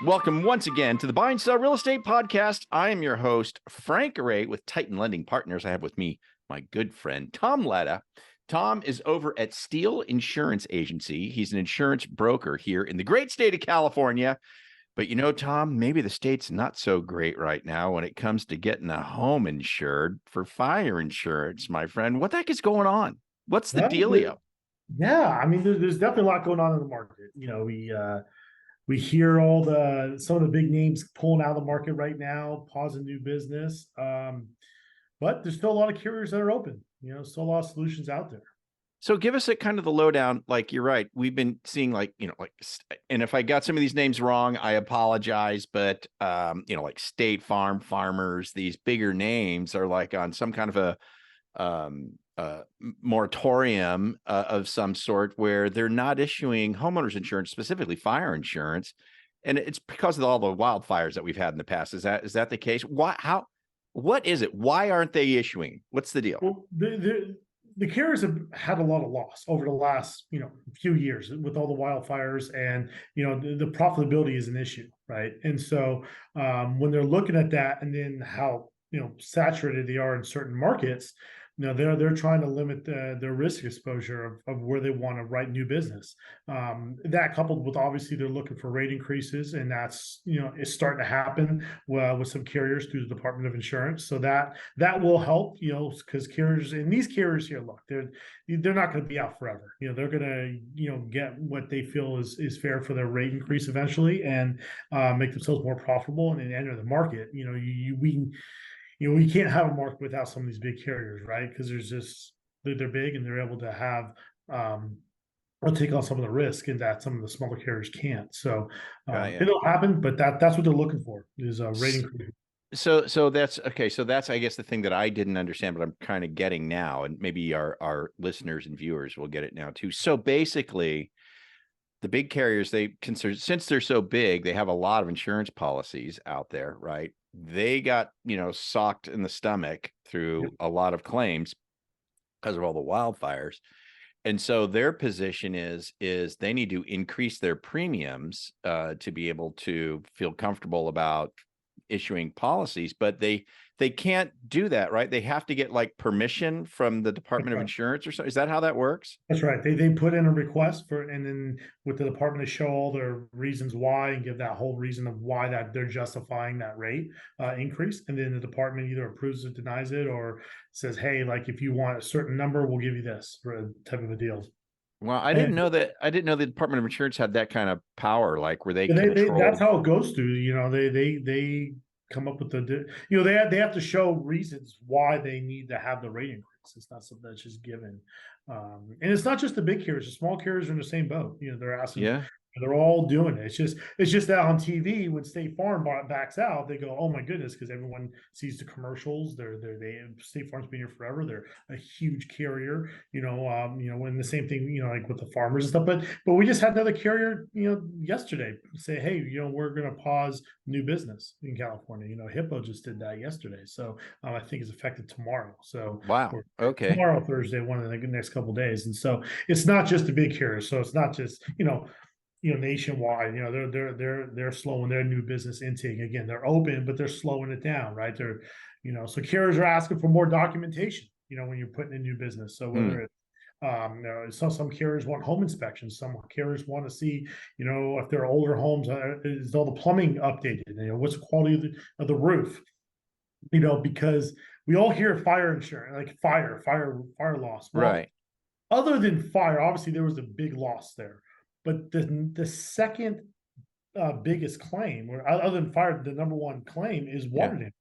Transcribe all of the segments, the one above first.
welcome once again to the Buy and Sell Real Estate Podcast. I am your host, Frank Garay with Titan Lending Partners. I have with me my good friend, Tom Ledda. Tom is over at Steele Insurance Agency. He's an insurance broker here in the great state of California. But you know, Tom, maybe the state's not so great right now when it comes to getting a home insured for fire insurance, my friend. What the heck is going on? What's the dealio? Yeah, I mean, there's definitely a lot going on in the market. We hear some of the big names pulling out of the market right now, pausing new business. But there's still a lot of carriers that are open. Still a lot of solutions out there. So give us a kind of the lowdown. Like, you're right. We've been seeing and if I got some of these names wrong, I apologize. But, like State Farm, Farmers, these bigger names are like on some kind of a moratorium of some sort where they're not issuing homeowners insurance, specifically fire insurance. And it's because of all the wildfires that we've had in the past. Is that the case? What is it? Why aren't they issuing? What's the deal? Well, the carriers have had a lot of loss over the last, few years with all the wildfires, and, the profitability is an issue, right? And so when they're looking at that and then how, saturated they are in certain markets, they're trying to limit their risk exposure of where they want to write new business. That coupled with, obviously, they're looking for rate increases, and that's it's starting to happen with some carriers through the Department of Insurance. So that will help, because carriers, and these carriers here, look, they're not going to be out forever. They're going to get what they feel is fair for their rate increase eventually, and make themselves more profitable and enter the market. We can't have a market without some of these big carriers, right? Because they're big and they're able to have or take on some of the risk, and that some of the smaller carriers can't. So it'll happen, but that's what they're looking for, is a rate increase. So that's okay. So that's, I guess, the thing that I didn't understand, but I'm kind of getting now, and maybe our listeners and viewers will get it now too. So basically, the big carriers, since they're so big, they have a lot of insurance policies out there, right? They got, socked in the stomach through a lot of claims because of all the wildfires. And so their position is they need to increase their premiums to be able to feel comfortable about issuing policies, but they can't do that, right? They have to get like permission from the Department of Insurance or something. Is that how that works? That's right. They put in a request and then with the department to show all their reasons why, and give that whole reason of why that they're justifying that rate increase. And then the department either approves it, denies it, or says, hey, like, if you want a certain number, we'll give you this, for a type of a deal. Well, I didn't know the Department of Insurance had that kind of power, like where they control. That's how it goes through. They come up with they have to show reasons why they need to have the rate increase. It's not something that's just given, and it's not just the big carriers. The small carriers are in the same boat. They're asking. Yeah. They're all doing it. It's just that on TV, when State Farm backs out, they go, "Oh my goodness!" Because everyone sees the commercials. State Farm's been here forever. They're a huge carrier. And the same thing, like with the farmers and stuff. But we just had another carrier, yesterday say, "Hey, we're going to pause new business in California." Hippo just did that yesterday. So I think it's effective tomorrow. So wow, okay, tomorrow, Thursday, one of the next couple of days. And so it's not just the big carriers. So it's not just nationwide, they're slowing their new business intake. Again, they're open, but they're slowing it down, right? So carriers are asking for more documentation, when you're putting in new business. So whether it's, some carriers want home inspections, some carriers want to see, if they're older homes, is all the plumbing updated? What's the quality of the roof? Because we all hear fire insurance, like fire loss. Well, right. Other than fire, obviously there was a big loss there. But the second biggest claim, or other than fire, the number one claim is water damage.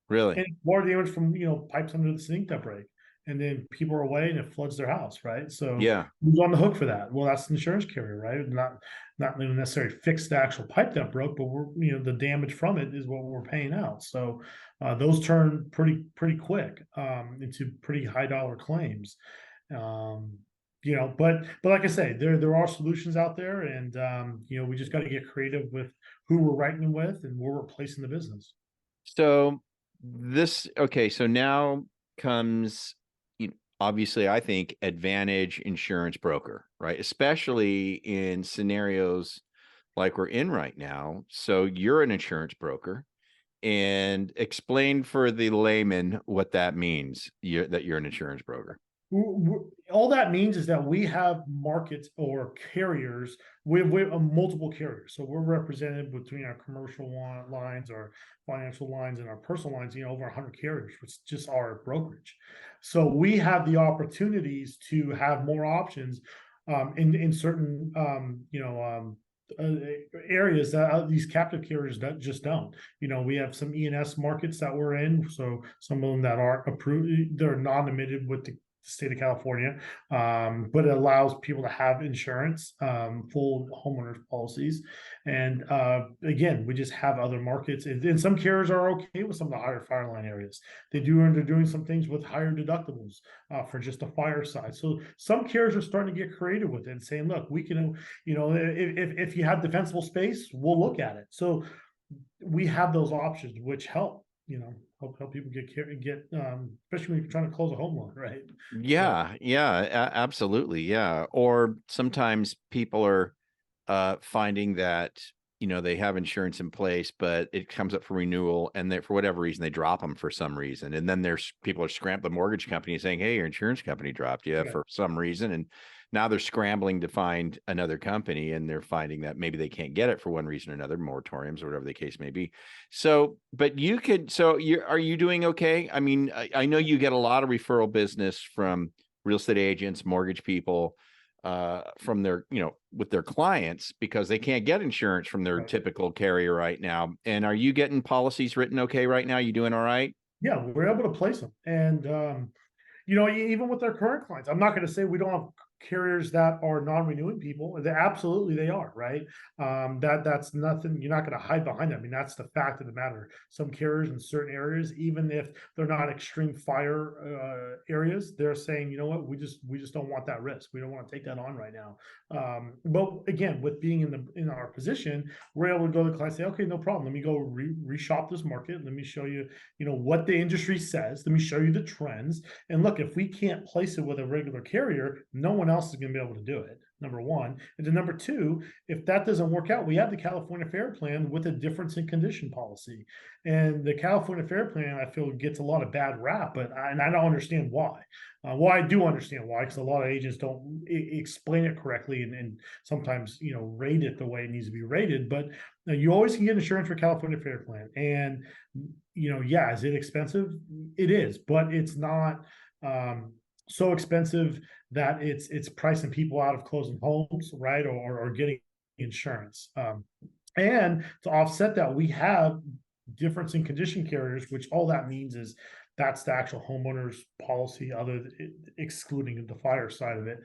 Really? And water damage from pipes under the sink that break, and then people are away and it floods their house, right? So who's on the hook for that? Well, that's the insurance carrier, right? Not necessarily fix the actual pipe that broke, but we're the damage from it is what we're paying out. So those turn pretty quick into pretty high dollar claims. But like I say, there are solutions out there, and we just got to get creative with who we're writing with and where we're placing the business. So so now comes, obviously, I think, advantage insurance broker, right? Especially in scenarios like we're in right now. So you're an insurance broker, and explain for the layman what that means, that you're an insurance broker. All that means is that we have markets or carriers. We have multiple carriers, so we're represented between our commercial lines, our financial lines, and our personal lines. Over 100 carriers, which just our brokerage. So we have the opportunities to have more options in certain areas that these captive carriers just don't. We have some E&S markets that we're in, so some of them that are approved, they're non-admitted with the state of California, but it allows people to have insurance, full homeowners policies. And again, we just have other markets, and some carriers are okay with some of the higher fire line areas. They're doing some things with higher deductibles for just the fire side. So some carriers are starting to get creative with it and saying, look, we can, if you have defensible space, we'll look at it. So we have those options, which help help people get especially when you're trying to close a home loan, right? Yeah, absolutely. Yeah. Or sometimes people are finding that, they have insurance in place, but it comes up for renewal, and for whatever reason, they drop them for some reason. And then there's people are scrambling, the mortgage company saying, hey, your insurance company dropped you for some reason. And now they're scrambling to find another company, and they're finding that maybe they can't get it for one reason or another, moratoriums or whatever the case may be. So, but are you doing okay? I mean, I know you get a lot of referral business from real estate agents, mortgage people, from their, with their clients, because they can't get insurance from their typical carrier right now. And are you getting policies written okay right now? You doing all right? Yeah, we're able to place them. And, even with our current clients, I'm not going to say we don't have carriers that are non-renewing people. Absolutely they are, right? That's nothing, you're not going to hide behind that. I mean, that's the fact of the matter. Some carriers in certain areas, even if they're not extreme fire areas, they're saying, you know what, we just don't want that risk. We don't want to take that on right now. But again, with being in our position, we're able to go to the client and say, okay, no problem. Let me go reshop this market. Let me show you, what the industry says. Let me show you the trends. And look, if we can't place it with a regular carrier, no one else is going to be able to do it. Number one. And then number two, if that doesn't work out, we have the California Fair Plan with a difference in condition policy. And the California Fair Plan, I feel, gets a lot of bad rap, I don't understand why. Well, I do understand why, because a lot of agents don't explain it correctly, and sometimes, rate it the way it needs to be rated. But you always can get insurance for California Fair Plan. And, is it expensive? It is, but it's not so expensive that it's pricing people out of closing homes, right? Or getting insurance. And to offset that, we have difference in condition carriers, which all that means is that's the actual homeowner's policy, excluding the fire side of it.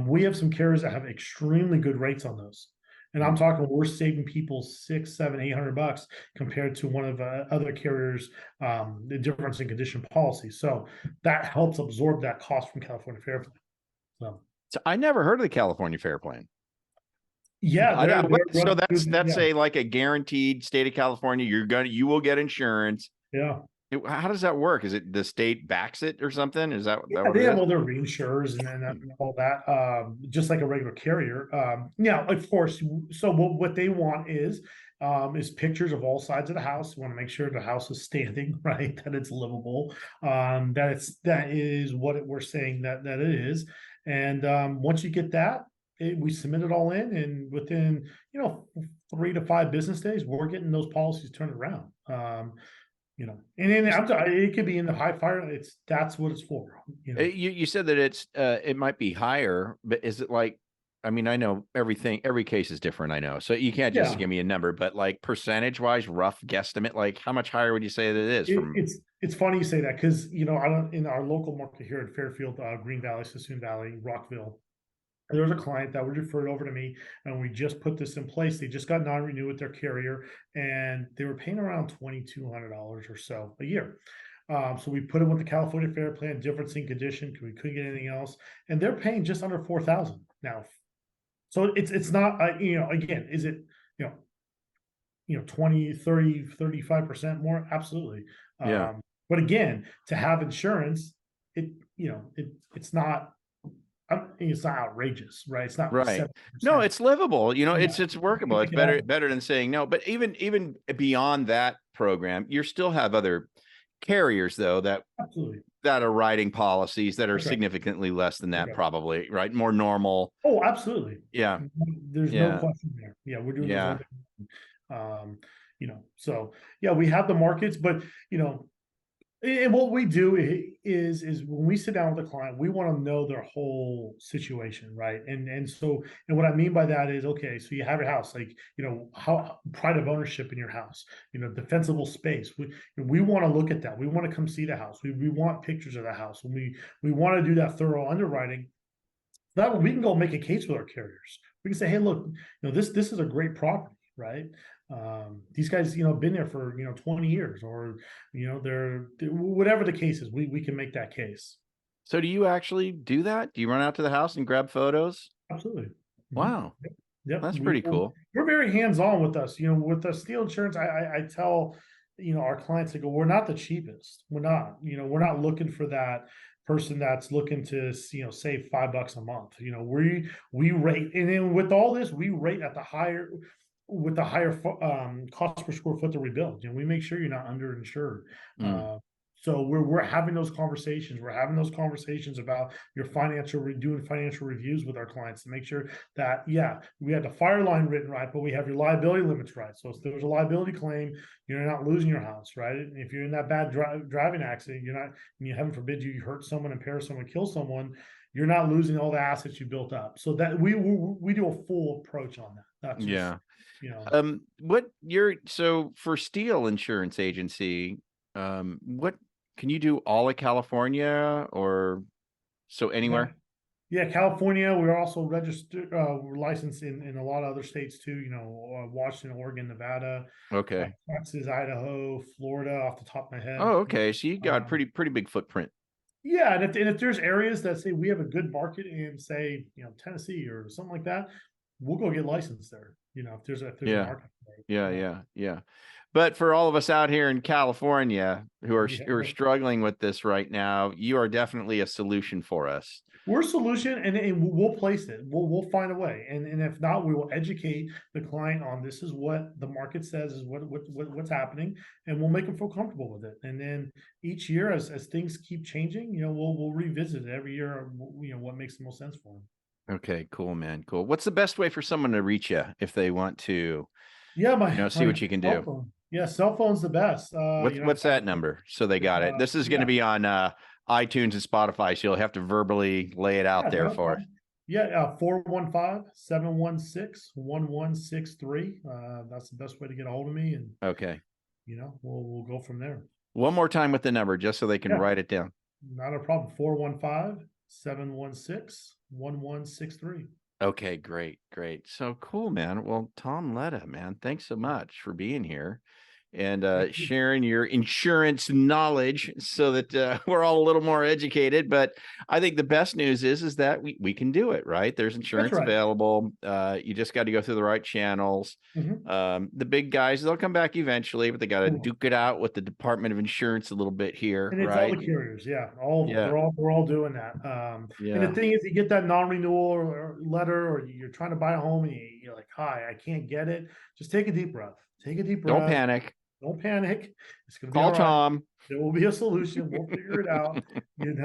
We have some carriers that have extremely good rates on those. And I'm talking, we're saving people $600, $700, $800 compared to one of the other carriers, the difference in condition policy. So that helps absorb that cost from California Fair Plan. So I never heard of the California Fair Plan. Yeah. So that's like a guaranteed state of California. You will get insurance. Yeah. How does that work? Is it the state backs it or something? Is that what they have all their reinsurers and all that, just like a regular carrier. Yeah, of course. So what they want is pictures of all sides of the house. We want to make sure the house is standing, right? That it's livable. That is what we're saying that it is. And once you get that, we submit it all in, and within 3 to 5 business days, we're getting those policies turned around. And then it could be in the high fire. That's what it's for. You said that it might be higher, but is it like, I mean, I know every case is different. I know, so you can't just give me a number, but like percentage wise, rough guesstimate, like how much higher would you say that it is? It's funny you say that, because in our local market here in Fairfield, Green Valley, Sassoon Valley, Rockville, there was a client that was referred over to me, and we just put this in place. They just got non-renewed with their carrier, and they were paying around $2,200 or so a year. So we put them with the California Fair Plan, difference in condition, because we couldn't get anything else, and they're paying just under $4,000 now. So it's not, again, is it 20, 30, 35% more? Absolutely. But again, to have insurance, it's not, It's not outrageous, right? It's not Right. No, 7%. it's livable. You know, Yeah, it's workable. It's make it happen. better than saying no. But even beyond that program, you still have other carriers though Absolutely. that are writing policies that are That's right. significantly less than That's that, right. probably, right? More normal. Oh, absolutely. Yeah. There's no Yeah. question there. Yeah, we're doing those all Yeah. day long. So yeah, we have the markets, but and what we do is when we sit down with a client, we want to know their whole situation, right? And what I mean by that is, okay, so you have your house, like how pride of ownership in your house, defensible space. We want to look at that. We want to come see the house. We want pictures of the house. When we want to do that thorough underwriting. That way we can go make a case with our carriers. We can say, hey, look, this is a great property, right? These guys, been there for 20 years, or they're whatever the case is, we can make that case. So do you actually do that? Do you run out to the house and grab photos? Absolutely. Wow. Yep. That's pretty cool. We're very hands-on with us. With the Steele Insurance, I tell our clients, to go, we're not the cheapest. We're not. We're not looking for that person that's looking to save $5 a month. We rate, and then with all this, we rate at the higher cost per square foot to rebuild. We make sure you're not underinsured. So we're having those conversations. We're having those conversations about your doing financial reviews with our clients to make sure that, yeah, we have the fire line written right, but we have your liability limits right. So if there's a liability claim, you're not losing your house, right? And if you're in that bad driving accident, heaven forbid you hurt someone, impair someone, kill someone, you're not losing all the assets you built up. So that we do a full approach on that. That's just, so for Steele Insurance Agency, what can you do all of California, or so anywhere? Yeah, California. We're also registered. We're licensed in a lot of other states too. Washington, Oregon, Nevada, Okay. Texas, Idaho, Florida, off the top of my head. Oh, okay. So you got pretty big footprint. Yeah, and if there's areas that say we have a good market in, say, Tennessee or something like that, we'll go get licensed there. If there's a market there. Yeah. But for all of us out here in California who are struggling with this right now, you are definitely a solution for us. We're a solution, and we'll place it. We'll find a way, and if not, we will educate the client on this is what the market says is what's happening, and we'll make them feel comfortable with it. And then each year, as things keep changing, we'll revisit it every year. What makes the most sense for them. Okay, cool, man. Cool. What's the best way for someone to reach you if they want to? Yeah, see what you can do. Phone. Yeah, cell phone's the best. What's that number? So they got it. This is going to be on iTunes and Spotify, so you'll have to verbally lay it out there for us. Yeah, 415-716-1163. That's the best way to get a hold of me. And okay, we'll go from there. One more time with the number, just so they can write it down. Not a problem. 415-716-1163. Okay, great. So cool, man. Well, Tom Ledda, man, thanks so much for being here and sharing your insurance knowledge so that we're all a little more educated. But I think the best news is that we can do it, right? There's insurance available. You just got to go through the right channels. The big guys, they'll come back eventually, but they got to duke it out with the Department of Insurance a little bit here, and it's right? all the carriers, all of them. We're all doing that. And the thing is, you get that non-renewal or letter, or you're trying to buy a home and you're like, hi, I can't get it. Just take a deep breath. Don't panic. Don't panic. It's going to be call Tom. There will be a solution. We'll figure it out, and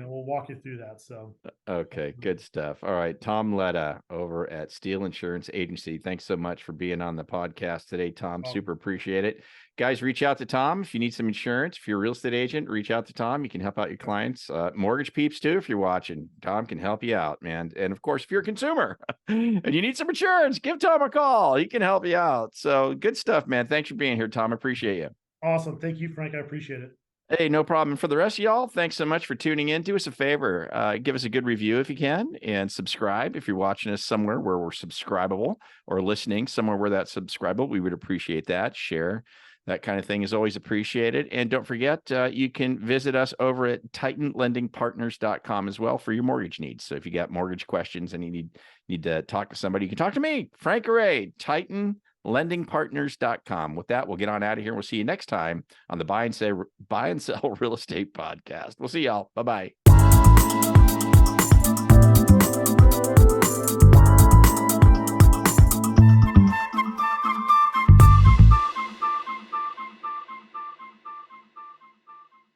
we'll walk you through that. So, okay, good stuff. All right. Tom Ledda over at Steele Insurance Agency. Thanks so much for being on the podcast today, Tom. Super appreciate it. Guys, reach out to Tom if you need some insurance. If you're a real estate agent, reach out to Tom. You can help out your clients. Mortgage peeps too, if you're watching. Tom can help you out, man. And of course, if you're a consumer and you need some insurance, give Tom a call. He can help you out. So good stuff, man. Thanks for being here, Tom. I appreciate you. Awesome. Thank you, Frank. I appreciate it. Hey, no problem. And for the rest of y'all, thanks so much for tuning in. Do us a favor, give us a good review if you can, and subscribe if you're watching us somewhere where we're subscribable, or listening somewhere where that's subscribable. We would appreciate that. Share. That kind of thing is always appreciated. And don't forget, you can visit us over at TitanLendingPartners.com as well for your mortgage needs. So if you got mortgage questions and you need to talk to somebody, you can talk to me, Frank Garay, TitanLendingPartners.com. With that, we'll get on out of here. We'll see you next time on the Buy and Sell Real Estate Podcast. We'll see y'all. Bye-bye.